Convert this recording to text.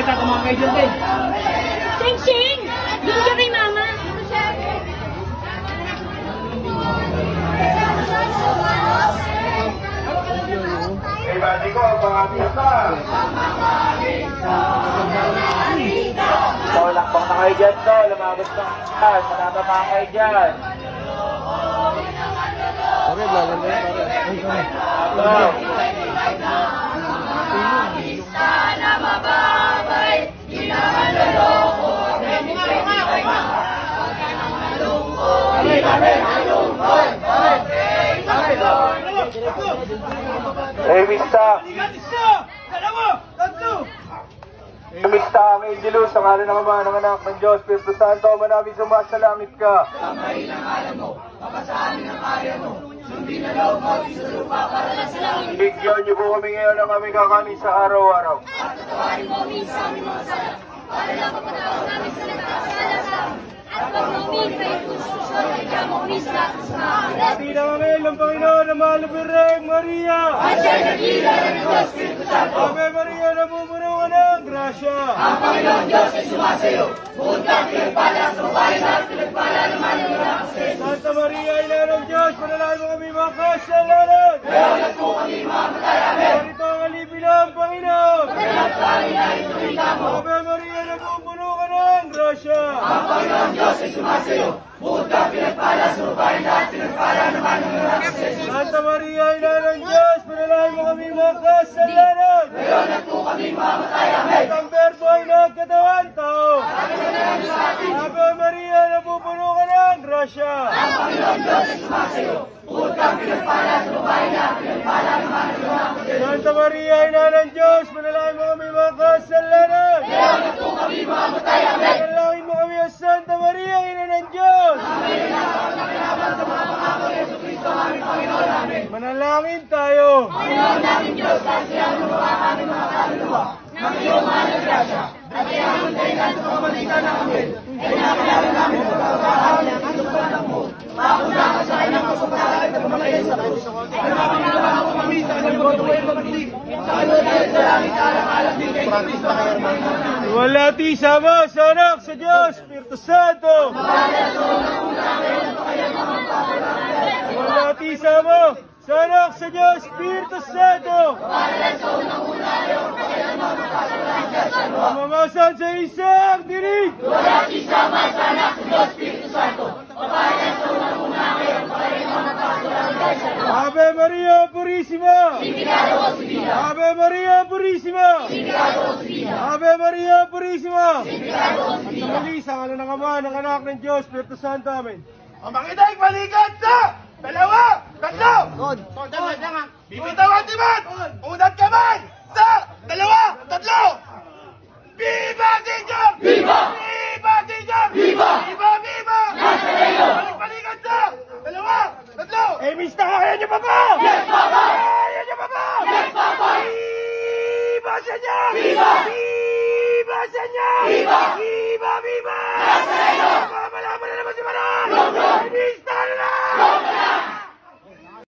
tatamaan kayo dyan din. Sing! Doon ka kay mama. Eh, bati ko, pangatista. So, lakbang na kayo dyan, so. Lumabas na kayo. Manatamaan kayo dyan. Pare, blagan na yan, pare. Na mababay, di naman loloko. Mista. Mista ang Angelus, ang hari ng Ama, ng Anak, ng Diyos, Espiritu Santo, manaming sumasalangit ka. Samayin ang alam mo, papasamin ang kaya mo, sundin na loob mo, isulupa para sa langit. Bigyan niyo po kami ngayon ng aming kakanin sa araw-araw. At tatawarin mo kami sa aming mga sala, para lang mapatawag namin sa nagkakasala sa amin. At huwag mo kami sa institusyon, kaya mo kami sa mga Pati na kami ng Panginoon na mahal na Birheng Maria. At siya'y nagila ng Diyos, Espiritu Santo. Ave Maria, napupuno ka ng grasya. Ang Panginoon Diyos ay sumasayo. Bukod kang pinagpala sa babae lahat, pinagpala naman ang mga kasi. Santa Maria, Ina ng Diyos, panalangin mo kami mga kasalanan. Ngayon at po kami mamatay, amen. Narito ang alipin ng Panginoon. Kailan sa amin ay ituloy mo. Ave Maria, napupuno ka ng grasya. Ang Panginoon Diyos ay sumasayo. Bukod kang pinagpala sa babae lahat, pinagpala naman ang mga kasi. Santa Maria, Ina ng Diyos, panalangin mo kami mga kasalanan. Ngayon at po kami mamatay, amen. At ang Verbo ay nagkatawan tao. Ave Maria, napupuno ka ng grasya. Ang Panginoon Diyos ay sumasayo. Bukod kang pinagpala sa babae lahat, pinagpala naman ang mga kasi. Santa Maria, Ina ng Diyos, panalangin mo kami mga kasalanan. Ngayon at po kami mamatay, amen. Panalangin mo kami ang Santa Maria, Ina ng Diyos. Manalangin tayo. Panginoon namin Diyos, kasi ang lumawa kami mga kaluluwa ng iyong mahal na grasya. At iyong dahilan sa pamamagitan ng amin. Kailangan namin sa pagkakahal ng kasupatan mo. Papunta ka sa kanyang kasupatan at pumatay sa krus. At mapinalaman ako kami sa kanyang buhay na maglig. Sa kanyang dahil sa langit alang-alang din kay Kristo na kayo. Walati sama sa Anak, sa Diyos, Espiritu Santo. Walati sama sa Anak, sa Diyos, Espiritu Santo. Mamasan sa isang dinig. Wala isama sa anak sa Diyos, Espiritu Santo. Papahalan sa unang-una kayo, pagkain mga magkasulang sa Diyos. Ave Maria Purísima. Sindikado o sibila. Ave Maria Purísima. Sindikado o sibila. Ave Maria Purísima. Sindikado o sibila. Sa muli, sa ngala ng Ama, ng Anak, ng Diyos, Espiritu Santo. Amen. Ang makitay balikan sa dalawa, tatlo. Bibitawan timan. Unat kamay sa dalawa, tatlo. Viva Sinjong! Viva! Viva Sinjong! Viva! Viva! Viva! Nazareno! Balikan sa dalawa, tatlo. Eh, Mista, kaya niyo pa ba? Yes, Papa! Kaya niyo pa ba? Yes, Papa! Viva Señor! Viva! Viva Señor! Viva! Viva! Viva! Nazareno! Mamalaman na naman si Manong! Go, go! Mista!